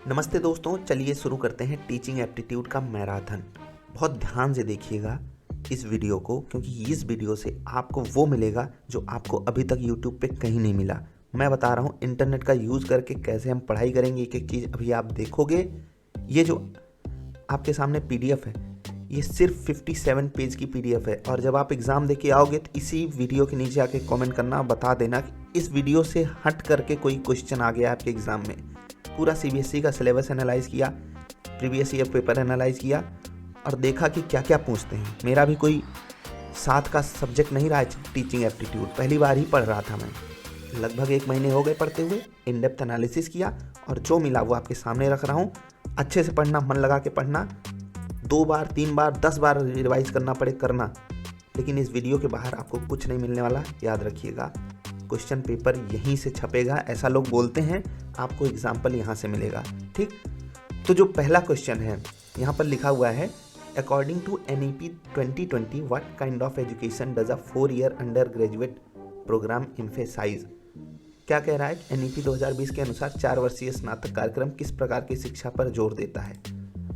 नमस्ते दोस्तों, चलिए शुरू करते हैं टीचिंग एप्टीट्यूड का मैराथन। बहुत ध्यान से देखिएगा इस वीडियो को, क्योंकि इस वीडियो से आपको वो मिलेगा जो आपको अभी तक यूट्यूब पे कहीं नहीं मिला। मैं बता रहा हूँ इंटरनेट का यूज़ करके कैसे हम पढ़ाई करेंगे। एक एक चीज़ अभी आप देखोगे। ये जो आपके सामने पीडीएफ है, ये सिर्फ 57 पेज की पीडीएफ है। और जब आप एग्ज़ाम दे के आओगे तो इसी वीडियो के नीचे आके कमेंट करना, बता देना कि इस वीडियो से हट करके कोई क्वेश्चन आ गया आपके एग्ज़ाम में। पूरा सीबीएसई का सिलेबस एनालाइज किया, प्रीवियस ईयर पेपर एनालाइज किया और देखा कि क्या क्या पूछते हैं। मेरा भी कोई साथ का सब्जेक्ट नहीं रहा है टीचिंग एप्टीट्यूड, पहली बार ही पढ़ रहा था मैं। लगभग 1 महीने हो गए पढ़ते हुए। इन डेप्थ एनालिसिस किया और जो मिला वो आपके सामने रख रहा हूँ। अच्छे से पढ़ना, मन लगा के पढ़ना। 2 बार 3 बार 10 बार रिवाइज करना पड़े करना, लेकिन इस वीडियो के बाहर आपको कुछ नहीं मिलने वाला, याद रखिएगा। क्वेश्चन पेपर यहीं से छपेगा, ऐसा लोग बोलते हैं। आपको एग्जाम्पल यहाँ से मिलेगा, ठीक। तो जो पहला क्वेश्चन है यहाँ पर लिखा हुआ है, according to NEP 2020 what kind of education does a 4-year undergraduate programme emphasise. क्या कह रहा है? NEP 2020 के अनुसार 4 वर्षीय स्नातक कार्यक्रम किस प्रकार की शिक्षा पर जोर देता है।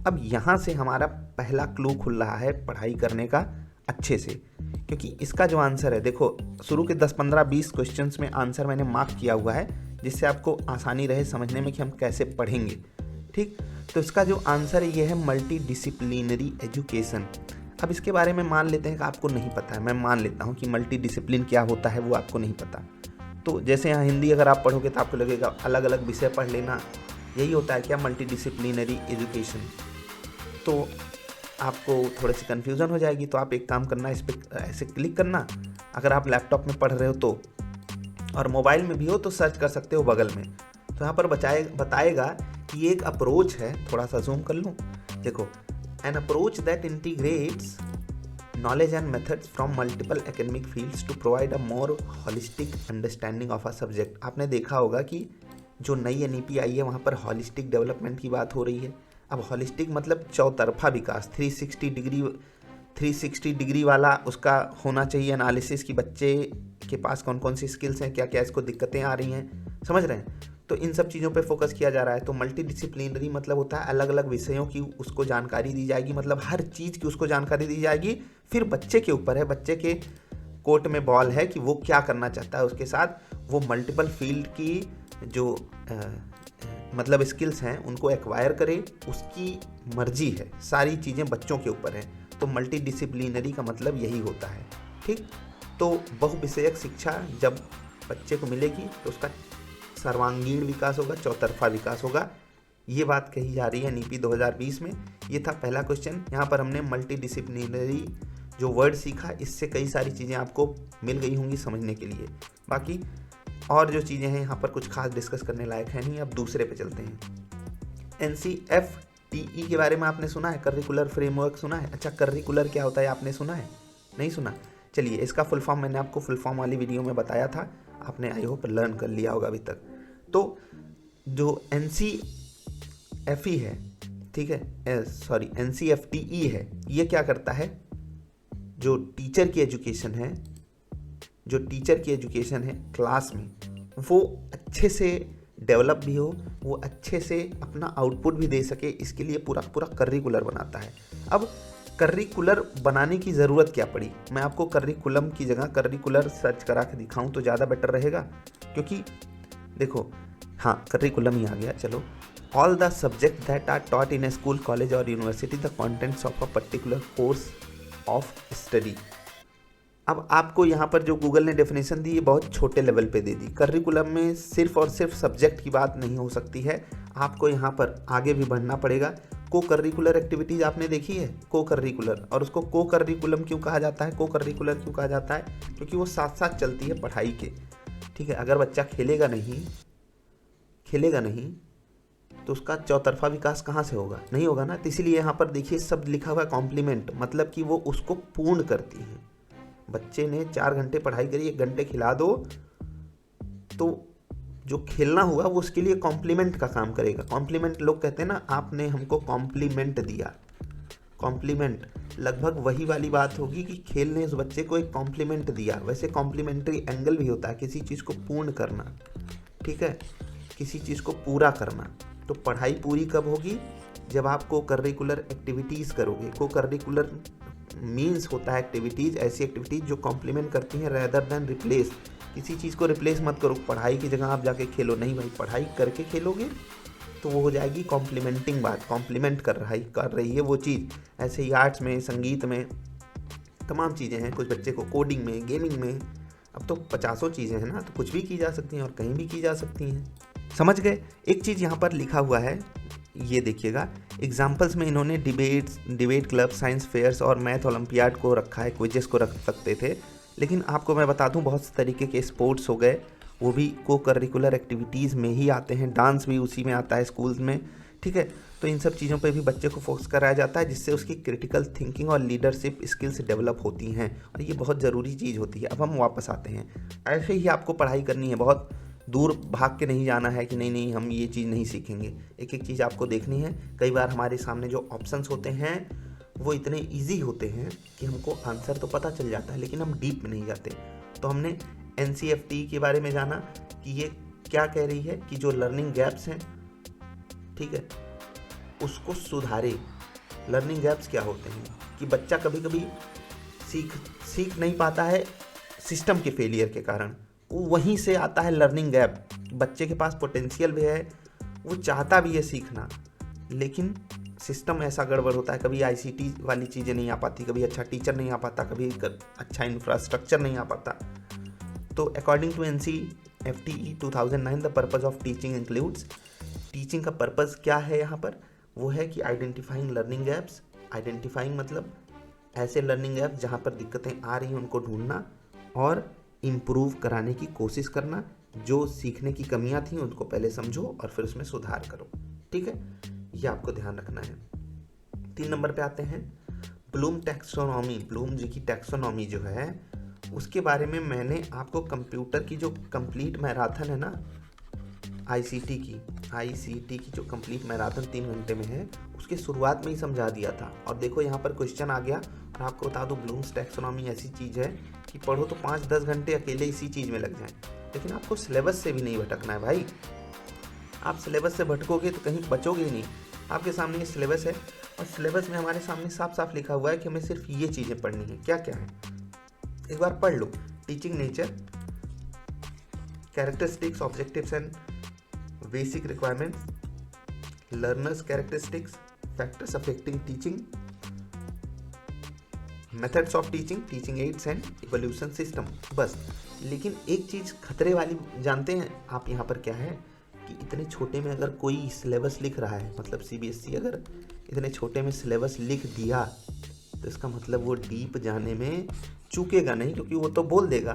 अब यहाँ से हमारा पहला क्लू खुल रहा है पढ़ाई करने का अच्छे से, क्योंकि इसका जो आंसर है, देखो शुरू के 10, 15, 20 क्वेश्चंस में आंसर मैंने मार्क किया हुआ है, जिससे आपको आसानी रहे समझने में कि हम कैसे पढ़ेंगे, ठीक। तो इसका जो आंसर है ये है मल्टी डिसिप्लिनरी एजुकेशन। अब इसके बारे में मान लेते हैं कि आपको नहीं पता है। मैं मान लेता हूँ कि मल्टी डिसिप्लिन क्या होता है वो आपको नहीं पता। तो जैसे यहाँ हिंदी अगर आप पढ़ोगे तो आपको लगेगा अलग अलग विषय पढ़ लेना, यही होता है क्या मल्टी डिसिप्लिनरी एजुकेशन। तो आपको थोड़ी सी कन्फ्यूज़न हो जाएगी। तो आप एक काम करना, इस पर ऐसे क्लिक करना। अगर आप लैपटॉप में पढ़ रहे हो तो, और मोबाइल में भी हो तो सर्च कर सकते हो बगल में। तो यहाँ पर बताएगा कि एक अप्रोच है, थोड़ा सा जूम कर लूँ, देखो, an approach that integrates knowledge and methods from multiple academic fields to provide a more holistic understanding of a subject. आपने देखा होगा कि जो नई NEP आई है वहाँ पर हॉलिस्टिक डेवलपमेंट की बात हो रही है। अब हॉलिस्टिक मतलब चौतरफा विकास, 360 डिग्री वाला उसका होना चाहिए एनालिसिस, कि बच्चे के पास कौन कौन सी स्किल्स हैं, क्या क्या इसको दिक्कतें आ रही हैं, समझ रहे हैं। तो इन सब चीज़ों पे फोकस किया जा रहा है। तो मल्टी डिसिप्लिनरी मतलब होता है अलग अलग विषयों की उसको जानकारी दी जाएगी, मतलब हर चीज़ की उसको जानकारी दी जाएगी। फिर बच्चे के ऊपर है, बच्चे के कोर्ट में बॉल है कि वो क्या करना चाहता है उसके साथ। वो मल्टीपल फील्ड की जो मतलब स्किल्स हैं उनको एक्वायर करे, उसकी मर्जी है। सारी चीज़ें बच्चों के ऊपर है। तो मल्टी डिसिप्लिनरी का मतलब यही होता है, ठीक। तो बहुविषयक शिक्षा जब बच्चे को मिलेगी तो उसका सर्वांगीण विकास होगा, चौतरफा विकास होगा। ये बात कही जा रही है NEP 2020 में। ये था पहला क्वेश्चन। यहाँ पर हमने मल्टी डिसिप्लिनरी जो वर्ड सीखा, इससे कई सारी चीज़ें आपको मिल गई होंगी समझने के लिए। बाकी और जो चीज़ें हैं यहाँ पर कुछ खास डिस्कस करने लायक है नहीं। अब दूसरे पे चलते हैं। NCFTE के बारे में आपने सुना है? करिकुलर फ्रेमवर्क सुना है? अच्छा, करिकुलर क्या होता है आपने सुना है? नहीं सुना? चलिए, इसका फुल फॉर्म मैंने आपको फुल फॉर्म वाली वीडियो में बताया था, आपने आई होप लर्न कर लिया होगा अभी तक। तो जो NCFE है, ठीक है, सॉरी NCFTE है, ये क्या करता है? जो टीचर की एजुकेशन है, जो टीचर की एजुकेशन है क्लास में, वो अच्छे से डेवलप भी हो, वो अच्छे से अपना आउटपुट भी दे सके, इसके लिए पूरा पूरा करिकुलर बनाता है। अब करिकुलर बनाने की ज़रूरत क्या पड़ी? मैं आपको करिकुलम की जगह करिकुलर सर्च करा के दिखाऊं तो ज़्यादा बेटर रहेगा, क्योंकि देखो, हाँ करिकुलम ही आ गया। चलो, all the subject that are taught in a school, college और university, the contents of a particular course of study. अब आपको यहाँ पर जो गूगल ने डेफिनेशन दी, ये बहुत छोटे लेवल पे दे दी। करिकुलम में सिर्फ और सिर्फ सब्जेक्ट की बात नहीं हो सकती है, आपको यहाँ पर आगे भी बढ़ना पड़ेगा। को करिकुलर एक्टिविटीज़ आपने देखी है? को करिकुलर, और उसको को करिकुलम क्यों कहा जाता है, को करिकुलर क्यों कहा जाता है? क्योंकि वो साथ साथ चलती है पढ़ाई के, ठीक है। अगर बच्चा खेलेगा नहीं तो उसका चौतरफा विकास कहाँ से होगा? नहीं होगा ना। तो इसीलिए यहाँ पर देखिए शब्द लिखा हुआ है कॉम्प्लीमेंट, मतलब कि वो उसको पूर्ण करती हैं। बच्चे ने 4 घंटे पढ़ाई करी, 1 घंटे खिला दो, तो जो खेलना हुआ वो उसके लिए कॉम्प्लीमेंट का काम करेगा। कॉम्प्लीमेंट लोग कहते हैं ना, आपने हमको कॉम्प्लीमेंट दिया। कॉम्प्लीमेंट लगभग वही वाली बात होगी कि खेल ने उस बच्चे को एक कॉम्प्लीमेंट दिया। वैसे कॉम्प्लीमेंट्री एंगल भी होता है, किसी चीज़ को पूर्ण करना, ठीक है, किसी चीज़ को पूरा करना। तो पढ़ाई पूरी कब होगी? जब आप को करिकुलर एक्टिविटीज़ करोगे। को करिकुलर मीन्स होता है एक्टिविटीज़, ऐसी एक्टिविटीज़ जो कॉम्प्लीमेंट करती हैं रेदर देन रिप्लेस। किसी चीज़ को रिप्लेस मत करो, पढ़ाई की जगह आप जाके खेलो, नहीं भाई, पढ़ाई करके खेलोगे तो वो हो जाएगी कॉम्प्लीमेंटिंग बात, कॉम्प्लीमेंट कर रही है वो चीज़। ऐसे ही आर्ट्स में, संगीत में तमाम चीज़ें हैं, कुछ बच्चे को कोडिंग में, गेमिंग में, अब तो 50 चीज़ें हैं ना, तो कुछ भी की जा सकती हैं और कहीं भी की जा सकती हैं। समझ गए? एक चीज़ यहाँ पर लिखा हुआ है, ये देखिएगा, एग्जाम्पल्स में इन्होंने डिबेट क्लब, साइंस फेयर्स और मैथ ओलंपियाड को रखा है, क्विजेस को रख सकते थे, लेकिन आपको मैं बता दूं बहुत से तरीके के स्पोर्ट्स हो गए, वो भी को करिकुलर एक्टिविटीज़ में ही आते हैं, डांस भी उसी में आता है स्कूल्स में, ठीक है। तो इन सब चीज़ों पे भी बच्चे को फोकस कराया जाता है, जिससे उसकी क्रिटिकल थिंकिंग और लीडरशिप स्किल्स डेवलप होती हैं, और ये बहुत ज़रूरी चीज़ होती है। अब हम वापस आते हैं, ऐसे ही आपको पढ़ाई करनी है, बहुत दूर भाग के नहीं जाना है कि नहीं नहीं हम ये चीज़ नहीं सीखेंगे। एक एक चीज़ आपको देखनी है। कई बार हमारे सामने जो ऑप्शंस होते हैं वो इतने इजी होते हैं कि हमको आंसर तो पता चल जाता है, लेकिन हम डीप में नहीं जाते। तो हमने NCFT के बारे में जाना कि ये क्या कह रही है कि जो लर्निंग गैप्स हैं, ठीक है, उसको सुधारे। लर्निंग गैप्स क्या होते हैं कि बच्चा कभी कभी सीख नहीं पाता है सिस्टम के फेलियर के कारण, वहीं से आता है लर्निंग गैप। बच्चे के पास पोटेंशियल भी है, वो चाहता भी है सीखना, लेकिन सिस्टम ऐसा गड़बड़ होता है, कभी ICT वाली चीज़ें नहीं आ पाती, कभी अच्छा टीचर नहीं आ पाता, कभी अच्छा इंफ्रास्ट्रक्चर नहीं आ पाता। तो according to NCFT 2009 the purpose of teaching includes, teaching का पर्पज़ क्या है यहाँ पर? वो है कि आइडेंटिफाइंग लर्निंग गैप्स। आइडेंटिफाइंग मतलब ऐसे लर्निंग गैप्स जहाँ पर दिक्कतें आ रही हैं उनको ढूंढना और इम्प्रूव कराने की कोशिश करना। जो सीखने की कमियां थी उनको पहले समझो और फिर उसमें सुधार करो, ठीक है, ये आपको ध्यान रखना है। 3 नंबर पे आते हैं ब्लूम टैक्सोनॉमी। ब्लूम जी की टैक्सोनॉमी जो है उसके बारे में मैंने आपको कंप्यूटर की जो कंप्लीट मैराथन है ना, ICT की जो कंप्लीट मैराथन 3 घंटे में है, उसके शुरुआत में ही समझा दिया था। और देखो यहाँ पर क्वेश्चन आ गया, और आपको बता दूं ब्लूम्स टैक्सोनॉमी ऐसी चीज़ है कि पढ़ो तो 5-10 घंटे अकेले इसी चीज़ में लग जाएं, लेकिन आपको सिलेबस से भी नहीं भटकना है भाई। आप सिलेबस से भटकोगे तो कहीं बचोगे ही नहीं। आपके सामने ये सिलेबस है, और सिलेबस में हमारे सामने साफ साफ लिखा हुआ है कि हमें सिर्फ ये चीज़ें पढ़नी है। क्या क्या है एक बार पढ़ लो। Teaching nature, characteristics, objectives and basic requirements, learners characteristics, factors affecting teaching, methods of teaching, teaching aids and evaluation system, बस। लेकिन एक चीज़ खतरे वाली जानते हैं आप यहाँ पर क्या है कि इतने छोटे में अगर कोई सिलेबस लिख रहा है, मतलब CBSE अगर इतने छोटे में सिलेबस लिख दिया तो इसका मतलब वो डीप जाने में चूकेगा नहीं, क्योंकि वो तो बोल देगा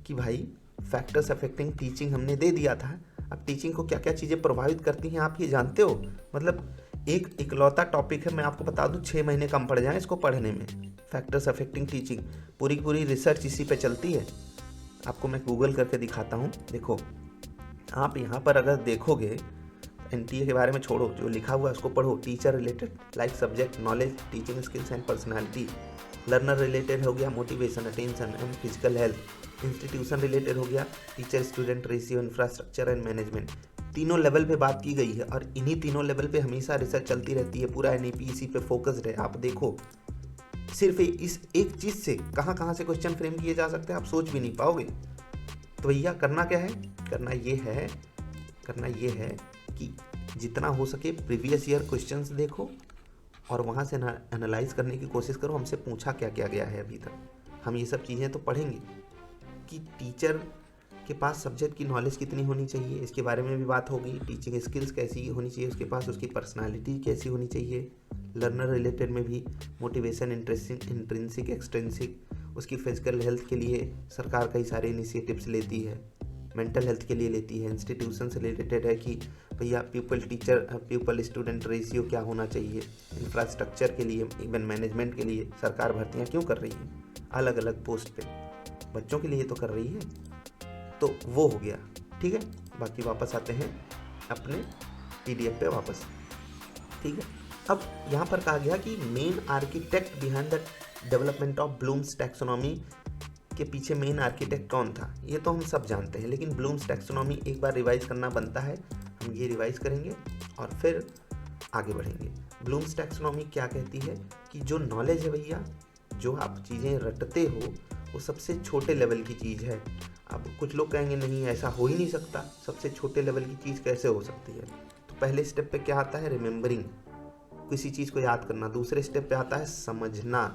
कि भाई फैक्टर्स अफेक्टिंग टीचिंग हमने दे दिया था। अब टीचिंग को क्या क्या चीज़ें प्रभावित करती हैं आप ये जानते हो? मतलब एक इकलौता टॉपिक है, मैं आपको बता दूं 6 महीने कम पड़ जाए इसको पढ़ने में। फैक्टर्स अफेक्टिंग टीचिंग, पूरी की पूरी रिसर्च इसी पे चलती है। आपको मैं गूगल करके दिखाता हूँ। देखो आप यहाँ पर अगर देखोगे, NTA के बारे में छोड़ो, जो लिखा हुआ है उसको पढ़ो। Teacher related like subject knowledge, teaching skills and personality. Learner related हो गया motivation, attention and physical health. Institution related हो गया teacher student ratio, infrastructure and management. तीनों लेवल पे बात की गई है, और इन्हीं तीनों लेवल पे हमेशा रिसर्च चलती रहती है। पूरा NAP इसी पे फोकस्ड है। आप देखो सिर्फ इस एक चीज़ से कहाँ कहाँ से क्वेश्चन फ्रेम किए जा सकते हैं आप सोच भी नहीं पाओगे। तो भैया करना क्या है? करना ये है कि जितना हो सके प्रीवियस ईयर क्वेश्चंस देखो और वहाँ से एनालाइज करने की कोशिश करो, हमसे पूछा क्या क्या गया है अभी तक। हम ये सब चीज़ें तो पढ़ेंगे कि टीचर के पास सब्जेक्ट की नॉलेज कितनी होनी चाहिए, इसके बारे में भी बात होगी। टीचिंग स्किल्स कैसी होनी चाहिए उसके पास, उसकी पर्सनालिटी कैसी होनी चाहिए। लर्नर रिलेटेड में भी मोटिवेशन, इंट्रिंसिक, एक्सट्रिंसिक, उसकी फिजिकल हेल्थ के लिए सरकार कई सारे इनिशिएटिव्स लेती है, मेंटल हेल्थ के लिए लेती है। इंस्टीट्यूशन से रिलेटेड है कि भैया प्यूपल स्टूडेंट रेशियो क्या होना चाहिए। इंफ्रास्ट्रक्चर के लिए, इवन मैनेजमेंट के लिए सरकार भर्तियाँ क्यों कर रही है अलग अलग पोस्ट पे, बच्चों के लिए तो कर रही है। तो वो हो गया, ठीक है। बाकी वापस आते हैं अपने PDF पे वापस, ठीक है। अब यहाँ पर कहा गया कि main architect behind the development of Bloom's taxonomy के पीछे मेन आर्किटेक्ट कौन था, ये तो हम सब जानते हैं, लेकिन ब्लूम्स टैक्सोनॉमी एक बार रिवाइज करना बनता है। हम ये रिवाइज करेंगे और फिर आगे बढ़ेंगे। ब्लूम्स टैक्सोनॉमी क्या कहती है कि जो नॉलेज है भैया, जो आप चीज़ें रटते हो, वो सबसे छोटे लेवल की चीज़ है। अब कुछ लोग कहेंगे नहीं ऐसा हो ही नहीं सकता, सबसे छोटे लेवल की चीज़ कैसे हो सकती है। तो पहले स्टेप पे क्या आता है, रिमेंबरिंग, किसी चीज़ को याद करना। दूसरे स्टेप पे आता है समझना,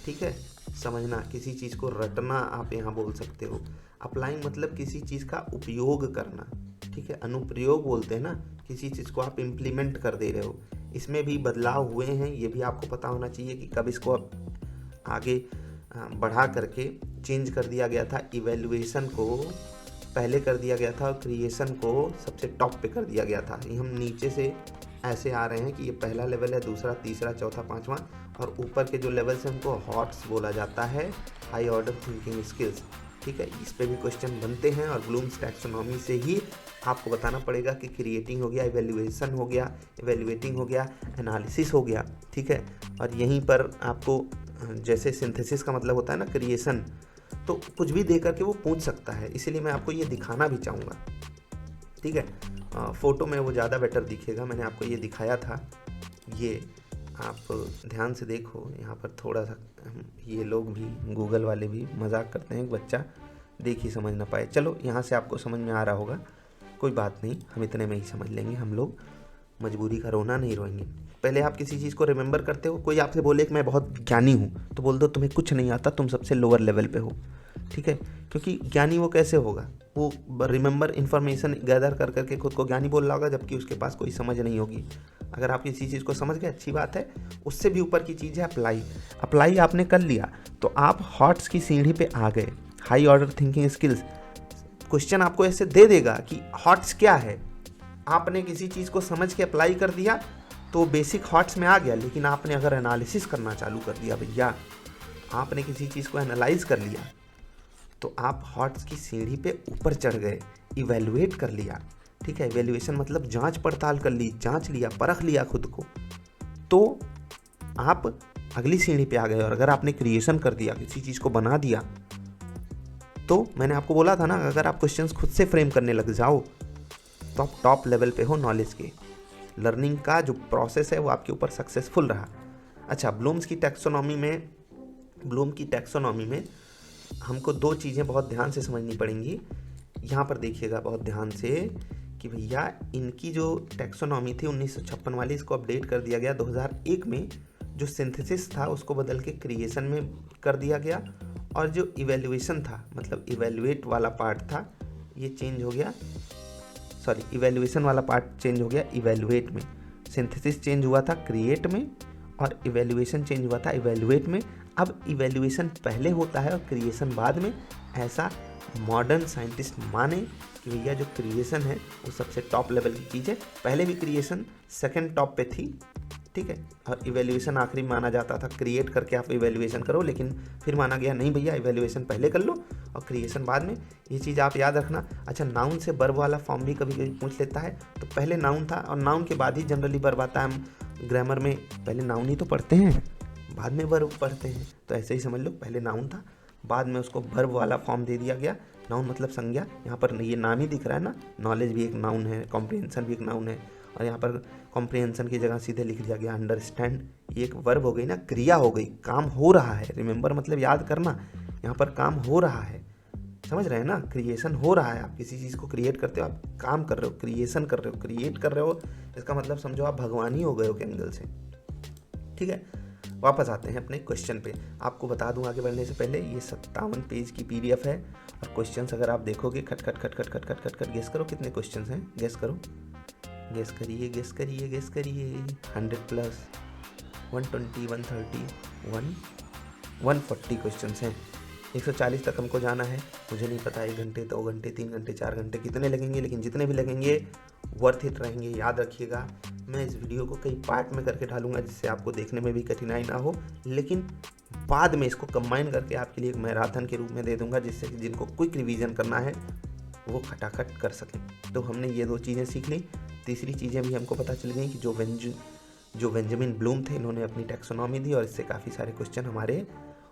ठीक है, समझना, किसी चीज़ को रटना आप यहाँ बोल सकते हो। अप्लाइंग मतलब किसी चीज़ का उपयोग करना, ठीक है, अनुप्रयोग बोलते हैं ना, किसी चीज़ को आप इम्प्लीमेंट कर दे रहे हो। इसमें भी बदलाव हुए हैं, ये भी आपको पता होना चाहिए कि कब इसको अब आगे बढ़ा करके चेंज कर दिया गया था। इवैल्यूएशन को पहले कर दिया गया था और क्रिएशन को सबसे टॉप पे कर दिया गया था। ये हम नीचे से ऐसे आ रहे हैं कि ये पहला लेवल है, दूसरा, तीसरा, चौथा, पांचवा, और ऊपर के जो लेवल से हमको हॉट्स बोला जाता है, हाई ऑर्डर थिंकिंग स्किल्स, ठीक है। इस पे भी क्वेश्चन बनते हैं और ब्लूम्स टैक्सोनॉमी से ही आपको बताना पड़ेगा कि क्रिएटिंग हो गया, इवैल्यूएशन हो गया, इवैल्यूएटिंग हो गया, एनालिसिस हो गया, ठीक है। और यहीं पर आपको जैसे सिंथेसिस का मतलब होता है ना क्रिएशन, तो कुछ भी दे करके वो पूछ सकता है, इसीलिए मैं आपको ये दिखाना भी चाहूँगा, ठीक है। फ़ोटो में वो ज़्यादा बेटर दिखेगा, मैंने आपको ये दिखाया था। ये आप ध्यान से देखो, यहाँ पर थोड़ा सा ये लोग भी, गूगल वाले भी मजाक करते हैं, बच्चा देख ही समझ ना पाए। चलो यहाँ से आपको समझ में आ रहा होगा, कोई बात नहीं, हम इतने में ही समझ लेंगे, हम लोग मजबूरी का रोना नहीं रोएंगे। पहले आप किसी चीज़ को रिमेंबर करते हो, कोई आपसे बोले कि मैं बहुत ज्ञानी हूँ, तो बोल दो तुम्हें कुछ नहीं आता, तुम सबसे लोअर लेवल पे हो, ठीक है। क्योंकि ज्ञानी वो कैसे होगा, वो रिमेंबर इन्फॉर्मेशन गैदर कर करके खुद को ज्ञानी बोल रहा होगा, जबकि उसके पास कोई समझ नहीं होगी। अगर आप किसी चीज़ को समझ गए अच्छी बात है, उससे भी ऊपर की चीज़ है अप्लाई। अप्लाई आपने कर लिया तो आप हॉट्स की सीढ़ी पे आ गए, high order thinking skills. Question आपको ऐसे दे देगा कि हॉट्स क्या है, आपने किसी चीज़ को समझ के अप्लाई कर दिया तो बेसिक हॉट्स में आ गया। लेकिन आपने अगर एनालिसिस करना चालू कर दिया भैया, आपने किसी चीज़ को एनालाइज कर लिया, तो आप हॉट्स की सीढ़ी पे ऊपर चढ़ गए, इवैल्यूएट कर लिया, ठीक है। इवैल्यूएशन मतलब जांच पड़ताल कर ली, जांच लिया, परख लिया खुद को, तो आप अगली सीढ़ी पे आ गए। और अगर आपने क्रिएशन कर दिया, किसी चीज़ को बना दिया, तो मैंने आपको बोला था ना, अगर आप क्वेश्चंस खुद से फ्रेम करने लग जाओ तो आप टॉप लेवल पे हो नॉलेज के। लर्निंग का जो प्रोसेस है वो आपके ऊपर सक्सेसफुल रहा। अच्छा, ब्लूम की टैक्सोनॉमी में हमको दो चीज़ें बहुत ध्यान से समझनी पड़ेंगी। यहाँ पर देखिएगा बहुत ध्यान से कि भैया इनकी जो टैक्सोनॉमी थी 1956 वाली, इसको अपडेट कर दिया गया 2001 में। जो सिंथेसिस था उसको बदल के क्रिएशन में कर दिया गया, और जो इवैल्यूएशन था, मतलब इवैल्यूएट वाला पार्ट था, ये चेंज हो गया, सॉरी, इवैल्यूएशन वाला पार्ट चेंज हो गया इवैल्यूएट में। सिंथेसिस चेंज हुआ था क्रिएट में, और इवैल्यूएशन चेंज हुआ था इवैल्यूएट में। अब इवैल्यूएशन पहले होता है और क्रिएशन बाद में, ऐसा मॉडर्न साइंटिस्ट माने कि भैया जो क्रिएशन है वो सबसे टॉप लेवल की चीज़ है। पहले भी क्रिएशन सेकंड टॉप पे थी, ठीक है, और इवैल्यूएशन आखिरी माना जाता था। क्रिएट करके आप इवैल्यूएशन करो, लेकिन फिर माना गया नहीं भैया इवैल्यूएशन पहले कर लो और क्रिएशन बाद में। ये चीज़ आप याद रखना। अच्छा, नाउन से वर्ब वाला फॉर्म भी कभी कभी पूछ लेता है, तो पहले नाउन था और नाउन के बाद ही जनरली वर्ब आता है। हम ग्रामर में पहले नाउन ही तो पढ़ते हैं, बाद में वर्ब पढ़ते हैं, तो ऐसे ही समझ लो, पहले नाउन था, बाद में उसको वर्ब वाला फॉर्म दे दिया गया। नाउन मतलब संज्ञा, यहाँ पर ये नाम ही दिख रहा है ना, नॉलेज भी एक नाउन है, कॉम्प्रिहेंशन भी एक नाउन है, और यहाँ पर कॉम्प्रिहेंशन की जगह सीधे लिख दिया गया अंडरस्टैंड। ये एक वर्ब हो गई ना, क्रिया हो गई, काम हो रहा है। रिमेंबर मतलब याद करना, यहाँ पर काम हो रहा है, समझ रहे हैं ना, क्रिएशन हो रहा है। आप किसी चीज़ को क्रिएट करते हो, आप काम कर रहे हो, क्रिएशन कर रहे हो, क्रिएट कर रहे हो, इसका मतलब समझो आप भगवान ही हो गए हो के एंगल से, ठीक है। वापस आते हैं अपने क्वेश्चन पे। आपको बता दूं आगे बढ़ने से पहले, ये 57 पेज की पीडीएफ है, और क्वेश्चंस अगर आप देखोगे खट खट खट खट खट खट खट खट, गेस करो कितने क्वेश्चंस हैं, गेस करो, गेस करिए, गेस करिए, गेस करिए। 100 प्लस 120 130 140 क्वेश्चंस हैं। 140 तक हमको जाना है। मुझे नहीं पता 1 घंटे, 2 घंटे, 3 घंटे, 4 घंटे कितने लगेंगे, लेकिन जितने भी लगेंगे वर्थ इट रहेंगे। याद रखिएगा, मैं इस वीडियो को कई पार्ट में करके डालूंगा, जिससे आपको देखने में भी कठिनाई ना हो, लेकिन बाद में इसको कंबाइन करके आपके लिए एक मैराथन के रूप में दे दूंगा, जिससे कि जिनको क्विक रिवीजन करना है वो खटाखट कर सकें। तो हमने ये 2 चीज़ें सीख ली। तीसरी चीज़ें भी हमको पता चल गई कि जो बेंजामिन ब्लूम थे, इन्होंने अपनी टैक्सोनॉमी दी, और इससे काफ़ी सारे क्वेश्चन हमारे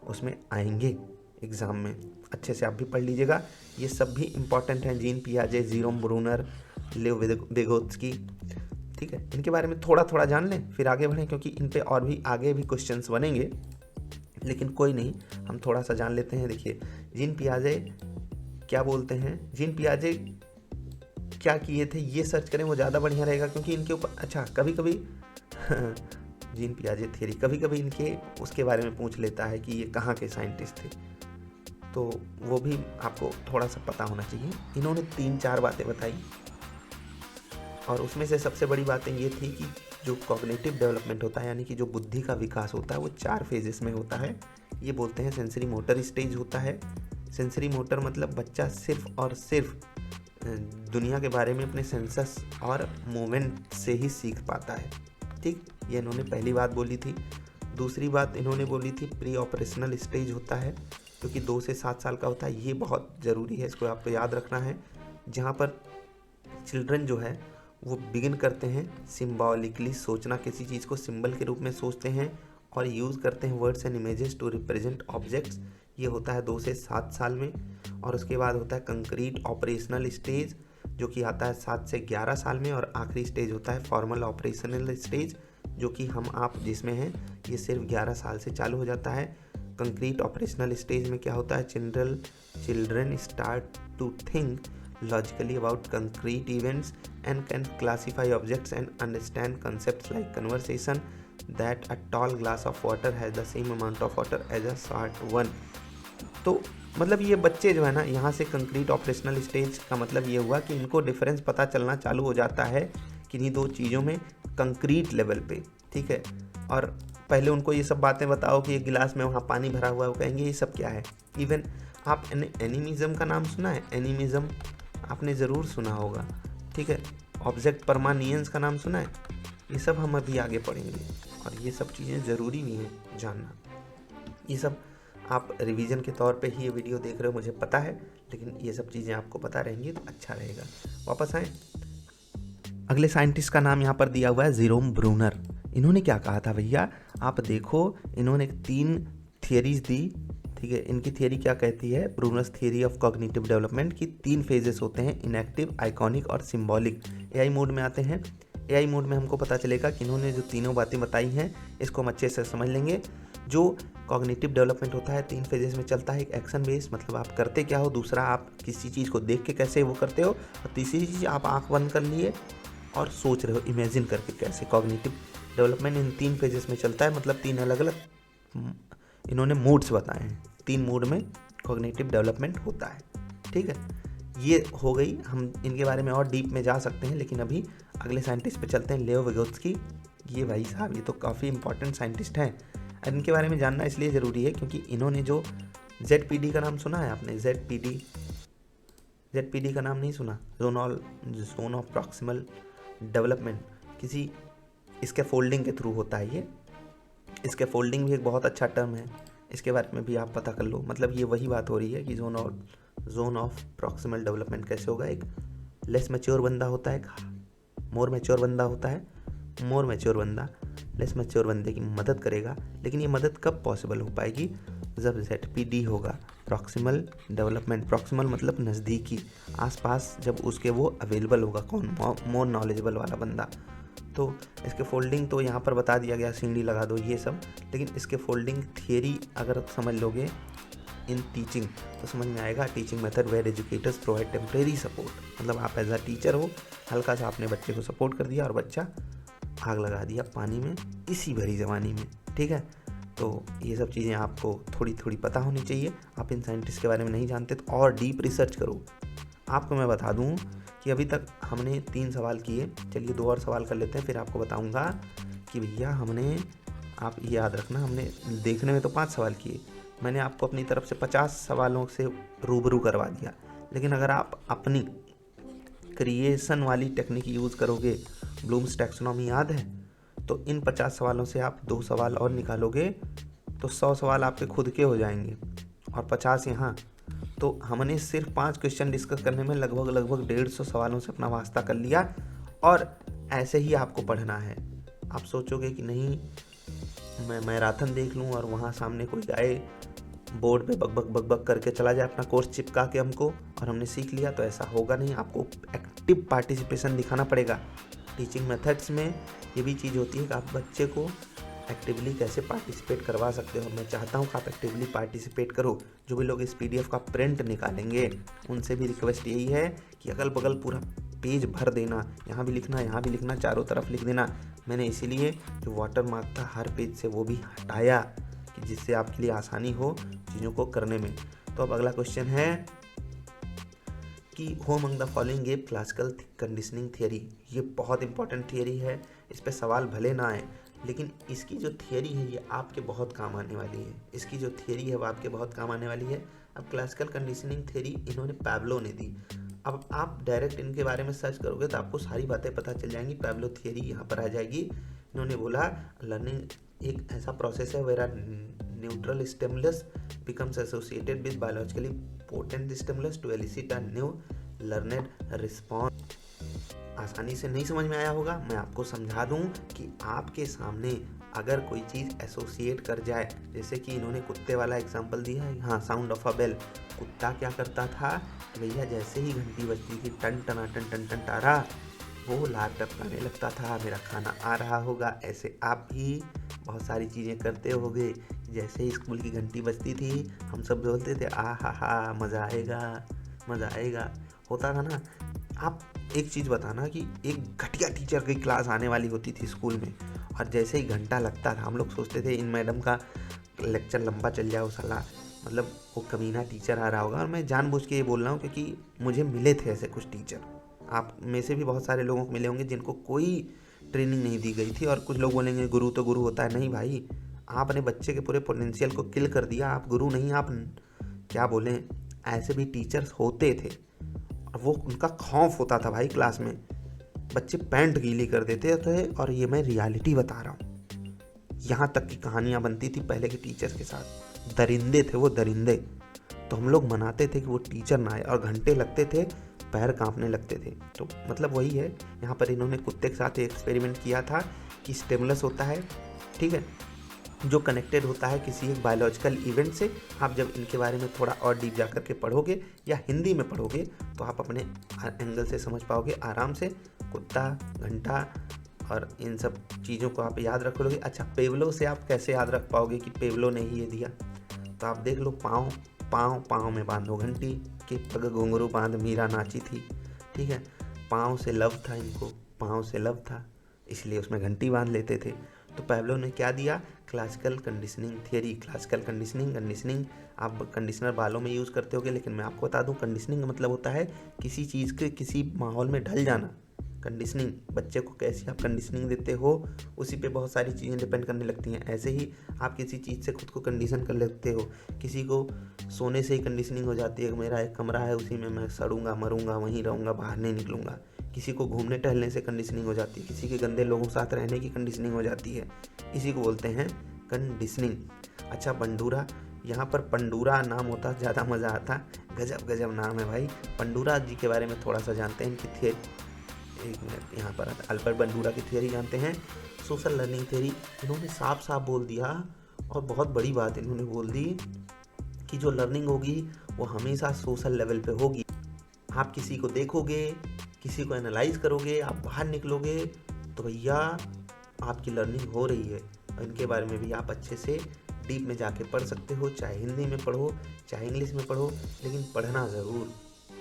उसमें आएंगे एग्ज़ाम में। अच्छे से आप भी पढ़ लीजिएगा, ये सब भी इम्पॉर्टेंट हैं। जीन पियाजे, जीरोम ब्रूनर, लेव विगोत्स्की। ठीक है, इनके बारे में थोड़ा थोड़ा जान लें फिर आगे बढ़ें, क्योंकि इन पे और भी आगे भी क्वेश्चंस बनेंगे, लेकिन कोई नहीं, हम थोड़ा सा जान लेते हैं। देखिए, जीन पियाजे क्या बोलते हैं, जीन पियाजे क्या किए थे, ये सर्च करें, वो ज़्यादा बढ़िया रहेगा, क्योंकि इनके ऊपर अच्छा कभी कभी जीन पियाजे थ्योरी कभी कभी इनके उसके बारे में पूछ लेता है कि ये कहाँ के साइंटिस्ट थे, तो वो भी आपको थोड़ा सा पता होना चाहिए। इन्होंने 3-4 बातें बताई, और उसमें से सबसे बड़ी बातें ये थी कि जो कॉग्निटिव डेवलपमेंट होता है, यानी कि जो बुद्धि का विकास होता है, वो 4 फेजेस में होता है। ये बोलते हैं सेंसरी मोटर स्टेज होता है। सेंसरी मोटर मतलब बच्चा सिर्फ और सिर्फ दुनिया के बारे में अपने सेंसस और मूवमेंट से ही सीख पाता है। ठीक, ये इन्होंने पहली बात बोली थी। दूसरी बात इन्होंने बोली थी प्री ऑपरेशनल स्टेज होता है, जो कि 2 से 7 साल का होता है। ये बहुत ज़रूरी है, इसको आपको याद रखना है, जहाँ पर चिल्ड्रन जो है वो बिगिन करते हैं सिम्बॉलिकली सोचना, किसी चीज़ को सिंबल के रूप में सोचते हैं और यूज़ करते हैं words and images to represent objects. ये होता है 2 से 7 साल में। और उसके बाद होता है कंक्रीट ऑपरेशनल स्टेज, जो कि आता है 7 से 11 साल में। और आखिरी स्टेज होता है फॉर्मल ऑपरेशनल स्टेज, जो कि हम आप जिसमें हैं, ये सिर्फ 11 साल से चालू हो जाता है। कंक्रीट ऑपरेशनल स्टेज में क्या होता है, children start to think logically about concrete events and can classify objects and understand concepts like conversation, that a tall glass of water has the same amount of water as a short one। तो मतलब ये बच्चे जो है ना, यहाँ से concrete operational stage का मतलब ये हुआ कि इनको डिफरेंस पता चलना चालू हो जाता है किन्हीं 2 चीज़ों में कंक्रीट लेवल पे। ठीक है, और पहले उनको ये सब बातें बताओ कि एक गिलास में वहाँ पानी भरा हुआ है, वो कहेंगे ये सब क्या है। इवन आप एनिमिज्म का नाम सुना है, एनिमिज्म आपने ज़रूर सुना होगा। ठीक है, ऑब्जेक्ट परमानियंस का नाम सुना है, ये सब हम अभी आगे पढ़ेंगे, और ये सब चीज़ें ज़रूरी भी हैं जानना। ये सब आप रिवीजन के तौर पे ही ये वीडियो देख रहे हो, मुझे पता है, लेकिन ये सब चीज़ें आपको पता रहेंगी तो अच्छा रहेगा। वापस आएँ, अगले साइंटिस्ट का नाम यहाँ पर दिया हुआ है जेरोम ब्रूनर। इन्होंने क्या कहा था भैया, आप देखो, इन्होंने 3 थियरीज दी। ठीक है, इनकी थियरी क्या कहती है, Brunner's theory of cognitive development की 3 फेजेस होते हैं, इनएक्टिव, आइकॉनिक और सिंबॉलिक। एआई मोड में आते हैं। एआई मोड में हमको पता चलेगा कि इन्होंने जो तीनों बातें बताई हैं, इसको हम अच्छे से समझ लेंगे। जो कॉग्निटिव डेवलपमेंट होता है 3 फेजेस में चलता है। एक एक्शन बेस, मतलब आप करते क्या हो, दूसरा आप किसी चीज़ को देख के कैसे वो करते हो, और तीसरी चीज़ आप आँख बंद कर लिए और सोच रहे हो, इमेजिन करके कैसे। कॉग्निटिव डेवलपमेंट इन 3 फेजेस में चलता है, मतलब 3 अलग अलग इन्होंने मूड्स बताए हैं। 3 मूड में कॉग्निटिव डेवलपमेंट होता है। ठीक है, ये हो गई। हम इनके बारे में और डीप में जा सकते हैं, लेकिन अभी अगले साइंटिस्ट पे चलते हैं, लेव विगोत्स्की। ये भाई साहब, ये तो काफ़ी इंपॉर्टेंट साइंटिस्ट हैं। इनके बारे में जानना इसलिए ज़रूरी है क्योंकि इन्होंने जो ZPD का नाम सुना है आपने, ZPD का नाम नहीं सुना, जोन ऑफ प्रॉक्सिमल डेवलपमेंट, किसी इसके फोल्डिंग के थ्रू होता है। ये इसके फोल्डिंग भी एक बहुत अच्छा टर्म है, इसके बारे में भी आप पता कर लो। मतलब ये वही बात हो रही है कि जोन ऑफ प्रॉक्सिमल डेवलपमेंट कैसे होगा। एक लेस मैच्योर बंदा होता है, एक मोर मैच्योर बंदा होता है। मोर मैच्योर बंदा लेस मैच्योर बंदे की मदद करेगा, लेकिन ये मदद कब पॉसिबल हो पाएगी, जब ZPD होगा, प्रॉक्सिमल डेवलपमेंट। प्रॉक्सिमल मतलब नज़दीकी, आसपास, जब उसके वो अवेलेबल होगा। कौन, मोर नॉलेजेबल वाला बंदा। तो इसके फोल्डिंग तो यहाँ पर बता दिया गया, सीढ़ी लगा दो, ये सब। लेकिन इसके फोल्डिंग थियरी अगर समझ लोगे इन टीचिंग तो समझ में आएगा। Teaching method where educators provide temporary support, मतलब आप एज अ टीचर हो, हल्का सा आपने बच्चे को सपोर्ट कर दिया और बच्चा आग लगा दिया पानी में, इसी भरी जवानी में। ठीक है, तो ये सब चीज़ें आपको थोड़ी थोड़ी पता होनी चाहिए। आप इन साइंटिस्ट के बारे में नहीं जानते तो और डीप रिसर्च करो। आपको मैं बता दूँ कि अभी तक हमने 3 सवाल किए, चलिए 2 और सवाल कर लेते हैं, फिर आपको बताऊंगा कि भैया हमने, आप ये याद रखना, हमने देखने में तो 5 सवाल किए, मैंने आपको अपनी तरफ से 50 सवालों से रूबरू करवा दिया। लेकिन अगर आप अपनी क्रिएशन वाली टेक्निक यूज़ करोगे, ब्लूम्स टैक्सोनॉमी याद है, तो इन 50 सवालों से आप 2 सवाल और निकालोगे तो 100 सवाल आपके खुद के हो जाएंगे और 50 यहाँ। तो हमने सिर्फ 5 क्वेश्चन डिस्कस करने में लगभग 150 सवालों से अपना वास्ता कर लिया। और ऐसे ही आपको पढ़ना है। आप सोचोगे कि नहीं मैं मैराथन देख लूँ और वहाँ सामने कोई आए बोर्ड पे बक बक करके चला जाए अपना कोर्स चिपका के हमको और हमने सीख लिया, तो ऐसा होगा नहीं। आपको एक्टिव पार्टिसिपेशन दिखाना पड़ेगा। टीचिंग मेथड्स में ये भी चीज़ होती है कि आप बच्चे को एक्टिवली कैसे पार्टिसिपेट करवा सकते हो। मैं चाहता हूँ कि आप एक्टिवली पार्टिसिपेट करो। जो भी लोग इस PDF का प्रिंट निकालेंगे उनसे भी रिक्वेस्ट यही है कि अगल बगल पूरा पेज भर देना, यहाँ भी लिखना, यहाँ भी लिखना, चारों तरफ लिख देना। मैंने इसीलिए जो वाटर मार्क था हर पेज से वो भी हटाया कि जिससे आपके लिए आसानी हो चीज़ों को करने में। तो अब अगला क्वेश्चन है कि who among the following gave classical conditioning theory. ये बहुत इंपॉर्टेंट थियरी है, इस पे सवाल भले ना आए लेकिन इसकी जो थियरी है ये आपके बहुत काम आने वाली है। इसकी जो थियरी है वो आपके बहुत काम आने वाली है। अब क्लासिकल कंडीशनिंग थियरी इन्होंने पैब्लो ने दी। अब आप डायरेक्ट इनके बारे में सर्च करोगे तो आपको सारी बातें पता चल जाएंगी। पैब्लो थियरी यहाँ पर आ जाएगी। इन्होंने बोला लर्निंग एक ऐसा प्रोसेस है where are neutral stimulus becomes associated with biologically potent stimulus to elicit a new learned response. आसानी से नहीं समझ में आया होगा, मैं आपको समझा दूं कि आपके सामने अगर कोई चीज़ एसोसिएट कर जाए, जैसे कि इन्होंने कुत्ते वाला एग्जांपल दिया है, हाँ साउंड ऑफ अ बेल। कुत्ता क्या करता था कि भैया जैसे ही घंटी बजती थी टन टना टन टन टन टारा, वो लार टपकाने लगता था, मेरा खाना आ रहा होगा। ऐसे आप भी बहुत सारी चीज़ें करते होगे। जैसे ही स्कूल की घंटी बजती थी हम सब बोलते थे आ हा मज़ा आएगा, मज़ा आएगा, होता था ना। आप एक चीज़ बताना कि एक घटिया टीचर की क्लास आने वाली होती थी स्कूल में और जैसे ही घंटा लगता था हम लोग सोचते थे इन मैडम का लेक्चर लंबा चल जाए, साला मतलब वो कमीना टीचर आ रहा होगा। और मैं जानबूझ के ये बोल रहा हूँ क्योंकि मुझे मिले थे ऐसे कुछ टीचर। आप में से भी बहुत सारे लोगों को मिले होंगे जिनको कोई ट्रेनिंग नहीं दी गई थी। और कुछ लोग बोलेंगे गुरु तो गुरु होता है। नहीं भाई, आपने बच्चे के पूरे पोटेंशियल को किल कर दिया, आप गुरु नहीं, आप क्या बोलें, ऐसे भी टीचर्स होते थे। वो उनका खौफ होता था भाई, क्लास में बच्चे पैंट गीली कर देते थे। और ये मैं रियलिटी बता रहा हूँ। यहाँ तक की कहानियाँ बनती थी पहले के टीचर्स के साथ। दरिंदे थे वो, दरिंदे। तो हम लोग मनाते थे कि वो टीचर ना आए और घंटे लगते थे, पैर कांपने लगते थे। तो मतलब वही है, यहाँ पर इन्होंने कुत्ते के साथ एक एक्सपेरिमेंट किया था कि स्टिमुलस होता है, ठीक है, जो कनेक्टेड होता है किसी एक बायोलॉजिकल इवेंट से। आप जब इनके बारे में थोड़ा और डीप जाकर के पढ़ोगे या हिंदी में पढ़ोगे तो आप अपने एंगल से समझ पाओगे आराम से। कुत्ता, घंटा और इन सब चीज़ों को आप याद रख लोगे। अच्छा, पेवलो से आप कैसे याद रख पाओगे कि पेवलो ने ही ये दिया? तो आप देख लो, पाँव पाँव पाँव में बांधो घंटी, कि पग घुंघरू बांध मीरा नाची थी, ठीक है। पाँव से लव था इनको, पाँव से लव था, इसलिए उसमें घंटी बांध लेते थे। तो पैब्लो ने क्या दिया? Classical conditioning theory. Classical conditioning आप कंडीशनर बालों में यूज़ करते होगे, लेकिन मैं आपको बता दूं कंडीशनिंग का मतलब होता है किसी चीज़ के किसी माहौल में ढल जाना। कंडीशनिंग, बच्चे को कैसी आप कंडीशनिंग देते हो उसी पे बहुत सारी चीज़ें डिपेंड करने लगती हैं। ऐसे ही आप किसी चीज़ से खुद को कंडीशन कर लेते हो। किसी को सोने से ही कंडीशनिंग हो जाती है, मेरा एक कमरा है उसी में मैं सड़ूंगा मरूंगा वहीं रहूँगा बाहर नहीं निकलूँगा। किसी को घूमने टहलने से कंडीशनिंग हो जाती है, किसी के गंदे लोगों के साथ रहने की कंडीशनिंग हो जाती है। इसी को बोलते हैं कंडीशनिंग। अच्छा, बंडूरा, यहाँ पर पंडूरा नाम होता, ज़्यादा मज़ा आता। गजब गजब नाम है भाई। पंडूरा जी के बारे में थोड़ा सा जानते हैं, इनकी थियरी। एक मिनट, यहाँ पर अल्बर्ट बंडूरा की थियरी जानते हैं, सोशल लर्निंग थियरी। इन्होंने साफ साफ बोल दिया और बहुत बड़ी बात इन्होंने बोल दी कि जो लर्निंग होगी वो हमेशा सोशल लेवल पे होगी। आप किसी को देखोगे, किसी को एनालाइज करोगे, आप बाहर निकलोगे तो भैया आपकी लर्निंग हो रही है। और इनके बारे में भी आप अच्छे से डीप में जाके पढ़ सकते हो, चाहे हिंदी में पढ़ो चाहे इंग्लिश में पढ़ो, लेकिन पढ़ना ज़रूर,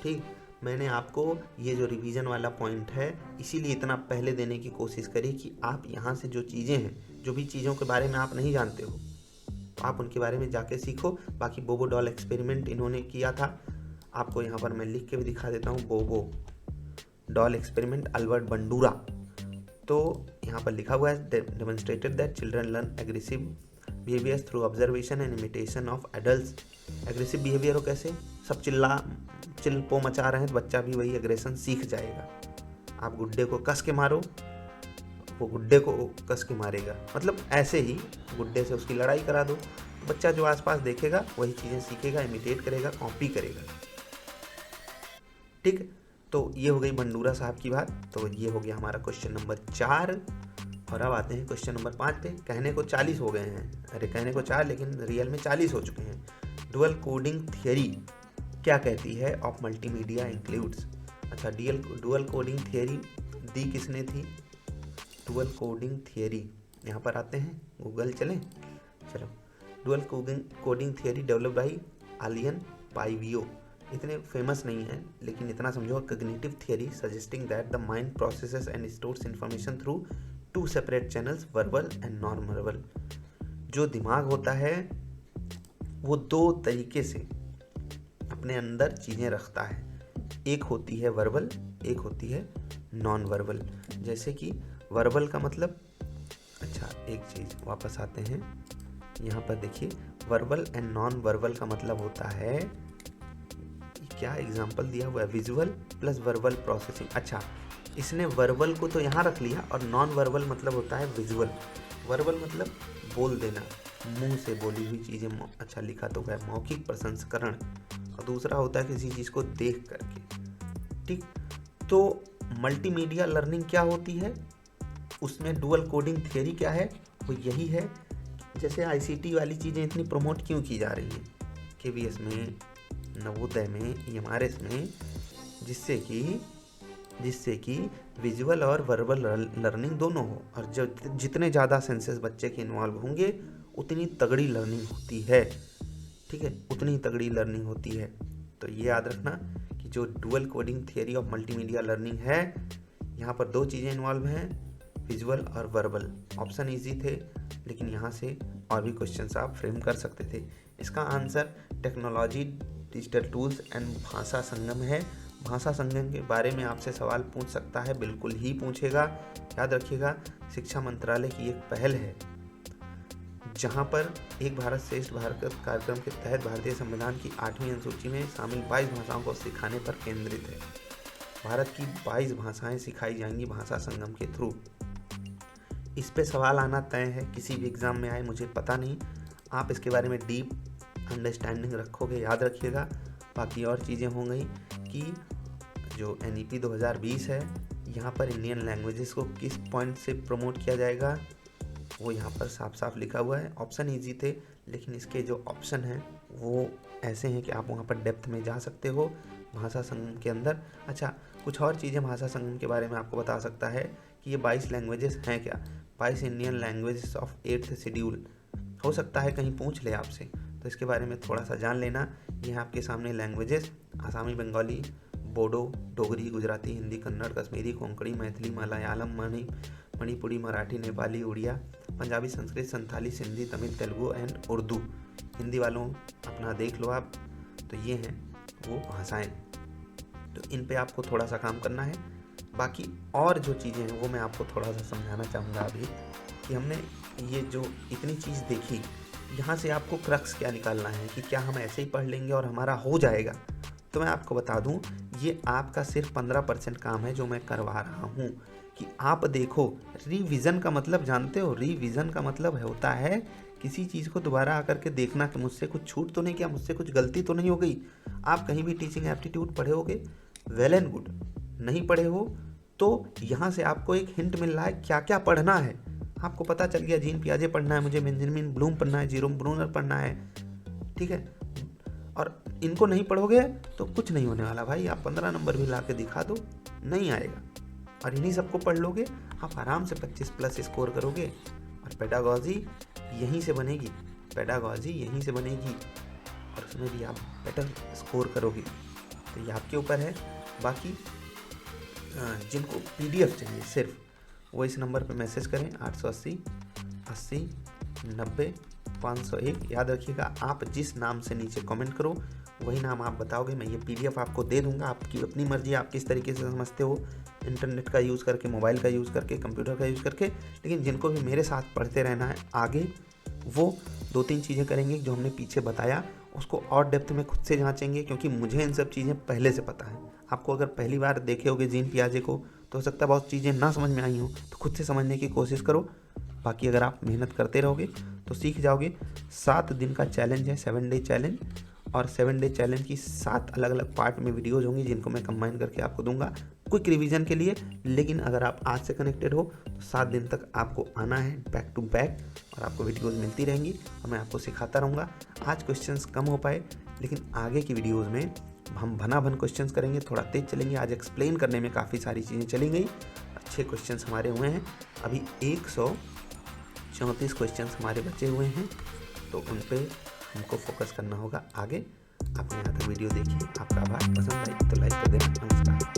ठीक। मैंने आपको ये जो रिवीजन वाला पॉइंट है इसीलिए इतना पहले देने की कोशिश करी कि आप यहाँ से जो चीज़ें हैं, जो भी चीज़ों के बारे में आप नहीं जानते हो तो आप उनके बारे में जाके सीखो। बाकी बोबो डॉल एक्सपेरिमेंट इन्होंने किया था, आपको यहाँ पर मैं लिख के भी दिखा देता हूँ। बोबो डॉल एक्सपेरिमेंट, अल्बर्ट बंडूरा। तो यहाँ पर लिखा हुआ है, demonstrated that children learn aggressive behaviour through observation and imitation of adults. Aggressive behaviour हो कैसे? सब चिल्पो मचा रहे हैं तो बच्चा भी वही एग्रेशन सीख जाएगा। आप गुड्डे को कस के मारो, वो गुड्डे को कस के मारेगा। मतलब ऐसे ही गुड्डे से उसकी लड़ाई करा दो, तो बच्चा जो आसपास देखेगा वही चीज़ें सीखेगा, इमिटेट करेगा, कॉपी करेगा, ठीक। तो ये हो गई बंडूरा साहब की बात। तो ये हो गया हमारा क्वेश्चन नंबर 4। और अब आते हैं क्वेश्चन नंबर 5 पे। कहने को 40 हो गए हैं, अरे कहने को 4 लेकिन रियल में 40 हो चुके हैं। डुअल कोडिंग थियरी क्या कहती है ऑफ मल्टीमीडिया इंक्लूड्स? अच्छा, डुअल कोडिंग थियरी दी किसने थी? डुअल कोडिंग थियरी, यहाँ पर आते हैं, गूगल चलें, चलो। Dual coding theory develop by Allan Paivio. इतने फेमस नहीं है, लेकिन इतना समझो, cognitive theory suggesting that the mind processes and stores information through two separate channels, verbal and non verbal. जो दिमाग होता है वो दो तरीके से अपने अंदर चीज़ें रखता है, एक होती है वर्बल, एक होती है नॉन वर्बल। जैसे कि वर्बल का मतलब, अच्छा एक चीज़ वापस आते हैं, यहाँ पर देखिए, वर्बल एंड नॉन वर्बल का मतलब होता है, क्या एग्जाम्पल दिया हुआ है, विजुअल प्लस वर्बल प्रोसेसिंग। अच्छा, इसने वर्बल को तो यहाँ रख लिया, और नॉन वर्बल मतलब होता है विजुअल। वर्बल मतलब बोल देना, मुंह से बोली हुई चीज़ें, अच्छा लिखा तो है मौखिक प्रसंस्करण, और दूसरा होता है किसी चीज़ को देख करके। ठीक, तो मल्टीमीडिया लर्निंग क्या होती है, उसमें डुअल कोडिंग थियरी क्या है, वो यही है। जैसे आईसीटी वाली चीज़ें इतनी प्रमोट क्यों की जा रही हैं केवीएस में, नवोदय में, ईएमआरएस में, जिससे कि विजुअल और वर्बल लर्निंग दोनों हो, और जब जितने ज़्यादा सेंसेस बच्चे के इन्वॉल्व होंगे उतनी तगड़ी लर्निंग होती है। ठीक है, उतनी तगड़ी लर्निंग होती है। तो ये याद रखना कि जो dual coding theory of multimedia learning है, यहाँ पर दो चीज़ें इन्वॉल्व हैं, विजुअल और वर्बल। ऑप्शन इजी थे, लेकिन यहाँ से और भी क्वेश्चंस आप फ्रेम कर सकते थे। इसका answer technology, digital tools and भाषा संगम है। भाषा संगम के बारे में आपसे सवाल पूछ सकता है, बिल्कुल ही पूछेगा। याद रखिएगा, शिक्षा मंत्रालय की एक पहल है जहां पर एक भारत श्रेष्ठ भारत कार्यक्रम के तहत भारतीय संविधान की 8वीं अनुसूची में शामिल 22 भाषाओं को सिखाने पर केंद्रित है। भारत की 22 भाषाएं सिखाई जाएंगी भाषा संगम के थ्रू। इस पे सवाल आना तय है, किसी भी एग्ज़ाम में आए मुझे पता नहीं, आप इसके बारे में डीप अंडरस्टैंडिंग रखोगे, याद रखिएगा। बाकी और चीज़ें हो गई कि जो NEP 2020 है, यहाँ पर इंडियन लैंग्वेजेस को किस पॉइंट से प्रमोट किया जाएगा, वो यहाँ पर साफ साफ लिखा हुआ है। ऑप्शन इजी थे, लेकिन इसके जो ऑप्शन हैं वो ऐसे हैं कि आप वहाँ पर डेप्थ में जा सकते हो भाषा संगम के अंदर। अच्छा, कुछ और चीज़ें भाषा संगम के बारे में आपको बता सकता है कि ये 22 लैंग्वेजेस हैं क्या, 22 Indian languages of 8th schedule. हो सकता है कहीं पूछ ले आपसे, तो इसके बारे में थोड़ा सा जान लेना। ये आपके सामने languages, Asami, Bengali, Bodo, Dogri, Gujarati, Hindi, Kannada, Kashmiri, Konkani, Maithili, Malayalam, Manipuri, Marathi, Nepali, Odia, Punjabi, Sanskrit, Santhali, Sindhi, Tamil, Telugu and Urdu. Hindi वालों अपना देख लो आप, तो ये हैं वो भाषाएं। तो इन पे आपको थोड़ा सा काम करना है। बाकी और जो चीज़ें हैं वो मैं आपको थोड़ा सा समझाना चाहूँगा अभी, कि हमने ये जो इतनी चीज़ देखी, यहाँ से आपको क्रक्स क्या निकालना है, कि क्या हम ऐसे ही पढ़ लेंगे और हमारा हो जाएगा। तो मैं आपको बता दूं, ये आपका सिर्फ 15% काम है जो मैं करवा रहा हूँ, कि आप देखो। रिवीजन का मतलब जानते हो, रिवीजन का मतलब होता है किसी चीज़ को दोबारा आकर के देखना कि मुझसे कुछ छूट तो नहीं किया, मुझसे कुछ गलती तो नहीं हो गई। आप कहीं भी टीचिंग एप्टीट्यूड पढ़े होगे, वेल एंड गुड। नहीं पढ़े हो तो यहाँ से आपको एक हिंट मिल रहा है क्या क्या पढ़ना है। आपको पता चल गया, जीन पियाजे पढ़ना है मुझे, बेंजामिन ब्लूम पढ़ना है, जेरोम ब्रूनर पढ़ना है, ठीक है। और इनको नहीं पढ़ोगे तो कुछ नहीं होने वाला भाई। आप 15 नंबर भी ला के दिखा दो, नहीं आएगा। और इन्हीं सबको पढ़ लोगे, आप आराम से 25+ स्कोर करोगे। और पेडागॉजी यहीं से बनेगी, पेडागॉजी यहीं से बनेगी, और उसमें भी आप बेटर स्कोर करोगे। तो ये आपके ऊपर है। बाकी जिनको PDF चाहिए सिर्फ, वो इस नंबर पे मैसेज करें, 880 80 90 501। याद रखिएगा, आप जिस नाम से नीचे कमेंट करो वही नाम आप बताओगे, मैं ये PDF आपको दे दूंगा। आपकी अपनी मर्जी, आप किस तरीके से समझते हो, इंटरनेट का यूज़ करके, मोबाइल का यूज़ करके, कंप्यूटर का यूज़ करके। लेकिन जिनको भी मेरे साथ पढ़ते रहना है आगे, वो 2-3 चीज़ें करेंगे जो हमने पीछे बताया, उसको और डेप्थ में खुद से जांचेंगे, क्योंकि मुझे इन सब चीज़ें पहले से पता है। आपको अगर पहली बार देखे होगे जीन पियाजे को, तो हो सकता है बहुत चीज़ें ना समझ में आई हो, तो खुद से समझने की कोशिश करो। बाकी अगर आप मेहनत करते रहोगे तो सीख जाओगे। 7 दिन का चैलेंज है, 7 डे चैलेंज, और 7 डे चैलेंज की 7 अलग अलग पार्ट में वीडियोज़ होंगी, जिनको मैं कंबाइन करके आपको दूंगा क्विक रिवीजन के लिए। लेकिन अगर आप आज से कनेक्टेड हो तो 7 दिन तक आपको आना है बैक टू बैक, और आपको वीडियोज़ मिलती रहेंगी और मैं आपको सिखाता रहूँगा। आज क्वेश्चंस कम हो पाए, लेकिन आगे की वीडियोज़ में हम भना भन क्वेश्चंस करेंगे, थोड़ा तेज चलेंगे। आज एक्सप्लेन करने में काफ़ी सारी चीज़ें चली गई, अच्छे क्वेश्चंस हमारे हुए हैं। अभी 134 क्वेश्चंस हमारे बचे हुए हैं, तो उन पे हमको फोकस करना होगा आगे। आपने यहाँ तक वीडियो देखी, आपका आभार। पसंद आई तो लाइक कर देना। नमस्कार।